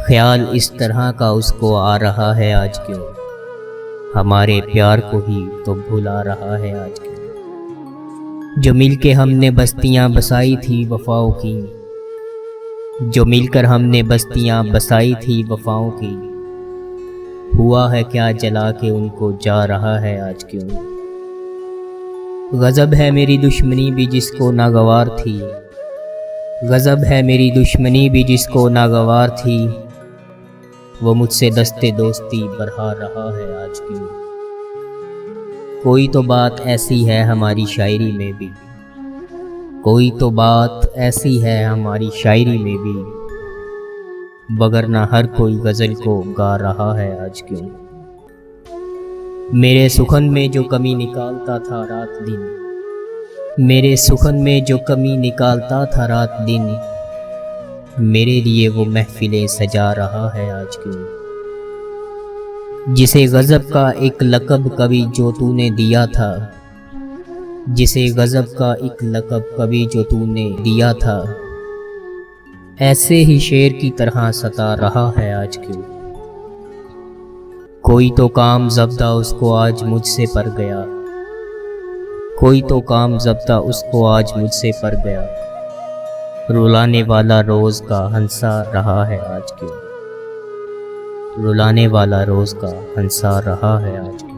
ख्याल इस तरह का उसको आ रहा है आज क्यों, हमारे प्यार को ही तो भुला रहा है आज क्यों। जो मिलके हमने बस्तियां बसाई थी वफाओं की, जो मिलकर हमने बस्तियां बसाई थी वफाओं की, हुआ है क्या जला के उनको जा रहा है आज क्यों। गज़ब है मेरी दुश्मनी भी जिसको नागवार थी, गज़ब है मेरी दुश्मनी भी जिसको नागवार थी, वो मुझसे दस्ते दोस्ती बढ़ा रहा है आज क्यों। कोई तो बात ऐसी है हमारी शायरी में भी, कोई तो बात ऐसी है हमारी शायरी में भी, वगरना हर कोई गज़ल को गा रहा है आज क्यों। मेरे सुखन में जो कमी निकालता था रात दिन, मेरे सुखन में जो कमी निकालता था रात दिन, मेरे लिए वो महफिलें सजा रहा है आज क्यों। जिसे गज़ब का एक लक़ब कभी जो तूने दिया था, जिसे गज़ब का एक लक़ब कभी जो तूने दिया था, ऐसे ही शेर की तरह सता रहा है आज क्यों। कोई तो काम ज़ब्ता उसको आज मुझसे पर गया, कोई तो काम ज़ब्ता उसको आज मुझसे पर गया, रुलाने वाला रोज़ का हंसा रहा है आज क्यों, रुलाने वाला रोज़ का हंसा रहा है आज क्यों।